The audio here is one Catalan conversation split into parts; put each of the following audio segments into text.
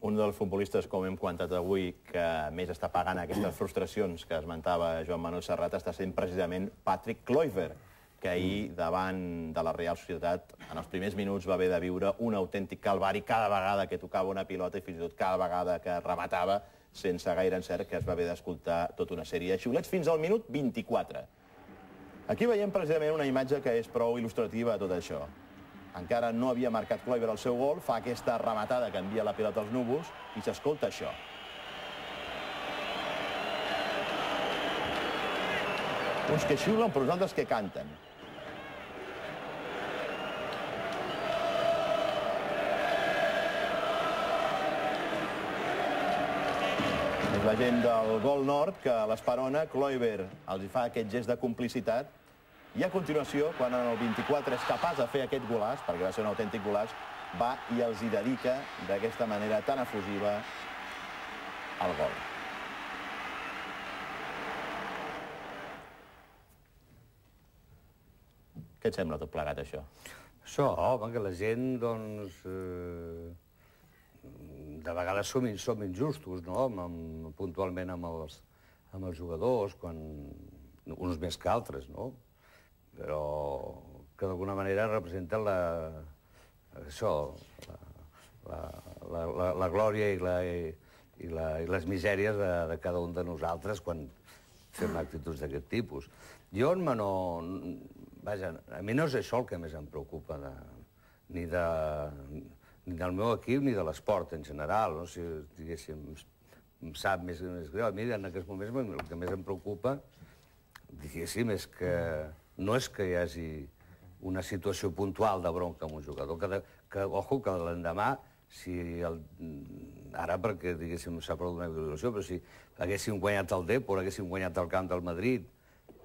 Un dels futbolistes, com hem comentat avui, que més està pagant aquestes frustracions que esmentava Joan Manuel Serrat està sent precisament Patrick Kluivert, que ahir, davant de la Real Societat, en els primers minuts va haver de viure un autèntic calvari cada vegada que tocava una pilota i fins i tot cada vegada que rematava, sense gaire encert, que es va haver d'escoltar tota una sèrie de xiulets fins al minut 24. Aquí veiem precisament una imatge que és prou il·lustrativa a tot això. Encara no havia marcat Kluivert el seu gol, fa aquesta rematada que envia la pilota als núvols i s'escolta això. Uns que xiulen, però uns altres que canten. És la gent del Gol Nord que a l'Esperona, Kluivert els fa aquest gest de complicitat. I a continuació, quan en el 24 és capaç de fer aquest golaç, perquè va ser un autèntic golaç, va i els hi dedica d'aquesta manera tan efusiva el gol. Què et sembla tot plegat, això? Això, home, que la gent, doncs, de vegades som injustos, no?, puntualment amb els jugadors, uns més que altres, no?, però que d'alguna manera representen la glòria i les misèries de cada un de nosaltres quan fem actituds d'aquest tipus. Jo, vaja, a mi no és això el que més em preocupa ni del meu equip ni de l'esport en general, si diguéssim, em sap més greu. A mi en aquests moments el que més em preocupa, diguéssim, és que no és que hi hagi una situació puntual de bronca amb un jugador, ojo, que l'endemà, ara perquè, diguéssim, s'ha perdut una violació, però si haguéssim guanyat el Depor, haguéssim guanyat el camp del Madrid,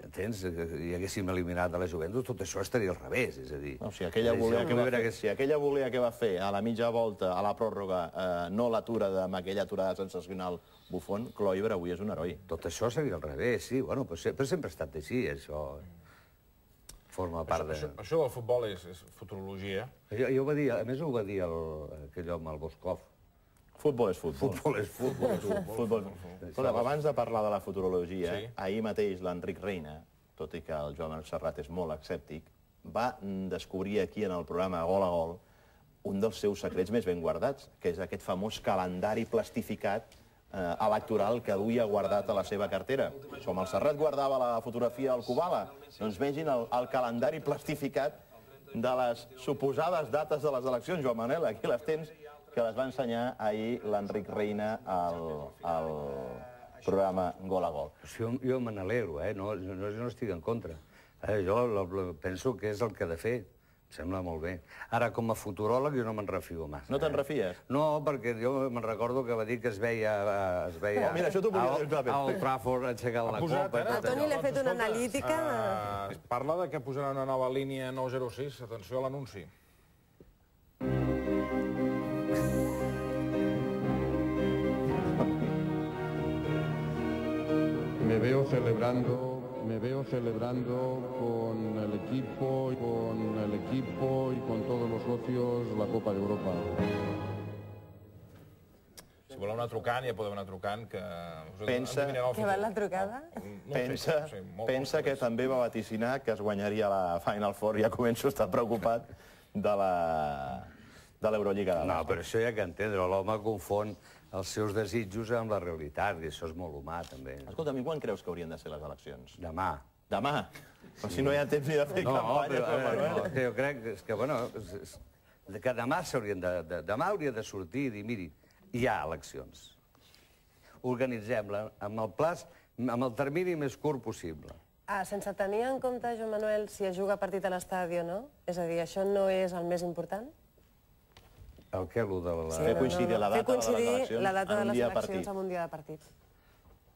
entens? I haguéssim eliminat a la Juventus, tot això estaria al revés, és a dir... Si aquella volea que va fer a la mitja volta, a la pròrroga, no l'atura amb aquella aturada sensacional Buffon, Kluivert avui és un heroi. Tot això seria al revés, sí, bueno, però sempre ha estat així, això... forma part de... Això del futbol és futurologia. A més ho va dir aquell home, el Boscov. Futbol és futbol. Futbol és futbol. Escolta, abans de parlar de la futurologia, ahir mateix l'Enric Reina, tot i que el Joan Manuel Serrat és molt escèptic, va descobrir aquí en el programa Gol a Gol un dels seus secrets més ben guardats, que és aquest famós calendari plastificat electoral que duia guardat a la seva cartera. Com el Serrat guardava la fotografia al Kubala, doncs vegin el calendari plastificat de les suposades dates de les eleccions. Joan Manel, aquí les tens, que les va ensenyar ahir l'Enric Reina al programa Gol a Gol. Jo me n'alegro, jo no estic en contra. Jo penso que és el que ha de fer. Em sembla molt bé. Ara, com a futuròleg, jo no me'n refio massa. No te'n refies? No, perquè jo me'n recordo que va dir que es veia al Trafford aixecant la copa. El Toni li ha fet una analítica... Parla de que posaran una nova línia 906. Atenció a l'anunci. Me veo celebrando con el equipo y con todos los socios la Copa de Europa. Si voleu anar trucant, ja podeu anar trucant, que... Que va la trucada? Pensa que també va vaticinar que es guanyaria la Final Four. Ja començo a estar preocupat de l'Eurolliga. No, però això ja que entendre. L'home confon els seus desitjos amb la realitat, i això és molt humà, també. Escolta'm, i quan creus que haurien de ser les eleccions? Demà. Demà? Però si no hi ha temps ni de fer campanya, Joan Manuel. Jo crec que, bueno, que demà hauria de sortir i dir, miri, hi ha eleccions. Organitzem-la amb el termini més curt possible. Sense tenir en compte, Joan Manuel, si es juga partit a l'estadi o no? És a dir, això no és el més important? El què, allò de la... Fer coincidir la data de les eleccions amb un dia de partit.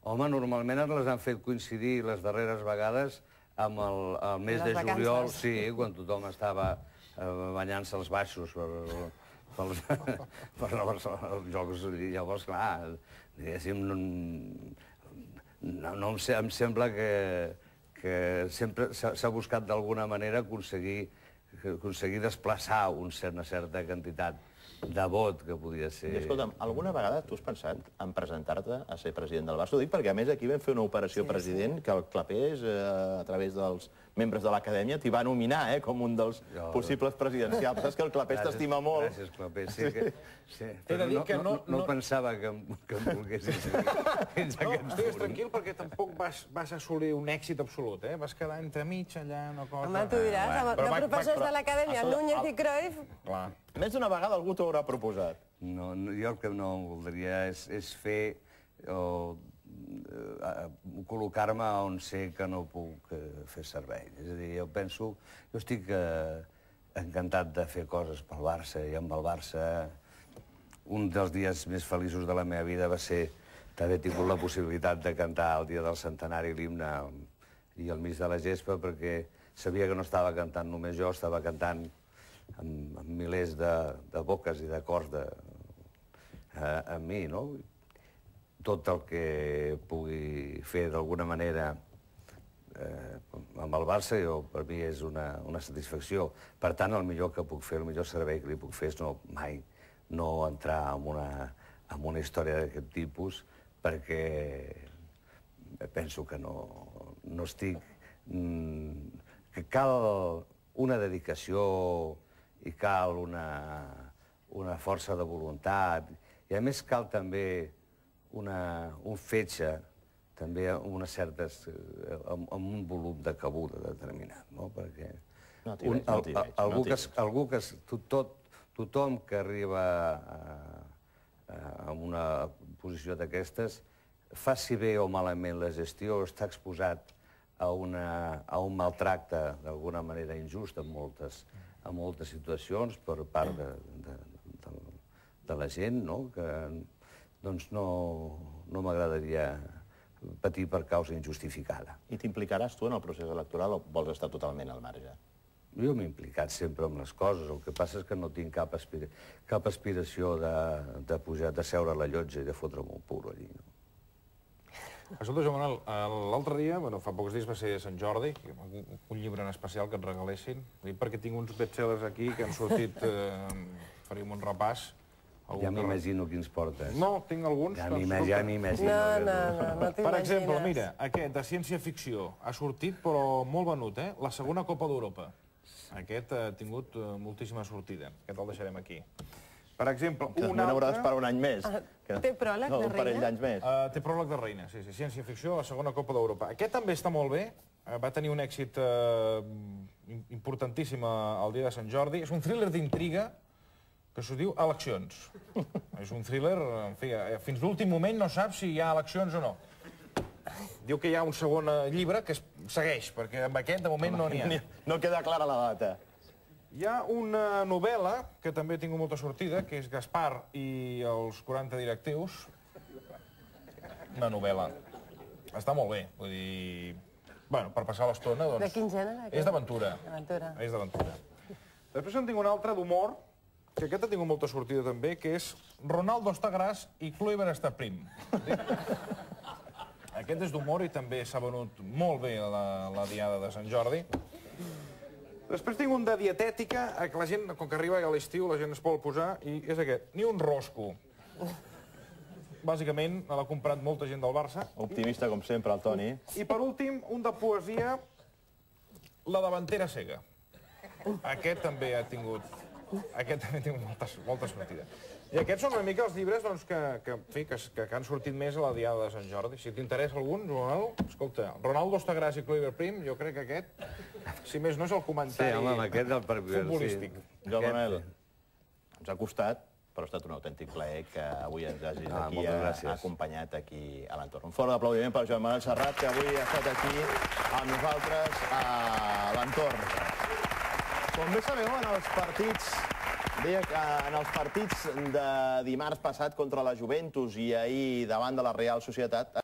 Home, normalment les han fet coincidir les darreres vegades amb el mes de juliol, sí, quan tothom estava banyant-se els baixos per els jocs. Llavors, clar, diguéssim, em sembla que sempre s'ha buscat d'alguna manera aconseguir desplaçar una certa quantitat vot que podia ser... I escolta'm, alguna vegada tu has pensat en presentar-te a ser president del Barça? Ho dic perquè, a més, aquí vam fer una operació president que el Clapés, a través dels membres de l'acadèmia, t'hi va nominar com un dels possibles presidencials. Saps que el Clapés t'estima molt? Gràcies, Clapés. Sí, He de dir que no pensava que em volguessin fins No, aquest estigues punt. tranquil perquè tampoc vas assolir un èxit absolut, eh? Vas quedar entremig allà, una cosa... Home, tu diràs, de professors de l'acadèmia, Núñez i Cruyff... Clar. Més d'una vegada algú t'ho haurà proposat. Jo el que no voldria és fer o col·locar-me on sé que no puc fer servei. És a dir, jo estic encantat de fer coses pel Barça, i amb el Barça un dels dies més feliços de la meva vida va ser d'haver tingut la possibilitat de cantar el dia del centenari l'himne i al mig de la gespa, perquè sabia que no estava cantant només jo, estava cantant amb milers de boques i de cors amb mi, no? Tot el que pugui fer d'alguna manera amb el Barça, per mi és una satisfacció. Per tant, el millor que puc fer, el millor servei que li puc fer és mai no entrar en una història d'aquest tipus, perquè penso que no estic... que cal una dedicació i cal una força de voluntat, i a més cal també un fetge, també amb un volum de cabuda determinat, no? Perquè tothom que arriba a una posició d'aquestes, faci bé o malament la gestió, està exposat a un maltracte d'alguna manera injust en moltes situacions per part de la gent, que doncs no m'agradaria patir per causa injustificada. I t'implicaràs tu en el procés electoral o vols estar totalment al marge? Jo m'he implicat sempre en les coses, el que passa és que no tinc cap aspiració de pujar, de seure a la llotja i de fotre'm un puro allí. Escolta, Joan Manuel, l'altre dia, fa pocs dies va ser Sant Jordi, un llibre en especial que et regalessin, perquè tinc uns bestsellers aquí que han sortit, faríem un repàs. Ja m'imagino quins portes. No, tinc alguns. Ja m'imagino. No t'imagines. Per exemple, mira, aquest de ciència-ficció ha sortit, però molt venut, la segona Copa d'Europa. Aquest ha tingut moltíssima sortida. Aquest el deixarem aquí. Per exemple, un altre... Haurà d'esperar un any més. Té pròleg de Reina? Un parell d'anys més. Té pròleg de Reina, sí. Ciència-ficció, la segona Copa d'Europa. Aquest també està molt bé. Va tenir un èxit importantíssim el dia de Sant Jordi. És un thriller d'intriga que s'ho diu Eleccions. És un thriller, en fi, fins l'últim moment no saps si hi ha eleccions o no. Diu que hi ha un segon llibre que es segueix, perquè amb aquest de moment no n'hi ha. No queda clara la data. Hi ha una novel·la que també ha tingut molta sortida, que és Gaspar i els 40 directius. Una novel·la. Està molt bé, vull dir... Bueno, per passar l'estona, doncs... De quin gènere? És d'aventura. És d'aventura. Després en tinc un altre d'humor, que aquest ha tingut molta sortida també, que és Ronaldo està gras i Kluivert està prim. Aquest és d'humor i també s'ha venut molt bé la diada de Sant Jordi. Després tinc un de dietètica, que la gent, com que arriba a l'estiu, la gent es vol posar, i és aquest, ni un rosco. Bàsicament, l'ha comprat molta gent del Barça. Optimista, com sempre, el Toni. I per últim, un de poesia, La davantera cega. Aquest també ha tingut molta sortida. I aquests són una mica els llibres que han sortit més a la diada de Sant Jordi. Si t'interessa algun, Joan, escolta, Ronaldo està gras i Kluivert prim, jo crec que aquest, si més no és el comentari futbolístic. Joan Manuel, ens ha costat, però ha estat un autèntic plaer que avui ens hagis aquí acompanyat aquí a l'entorn. Un fort aplaudiment per Joan Manuel Serrat, que avui ha estat aquí amb nosaltres a l'entorn. Com bé sabeu, en els partits de dimarts passat contra la Juventus i ahir davant de la Real Societat,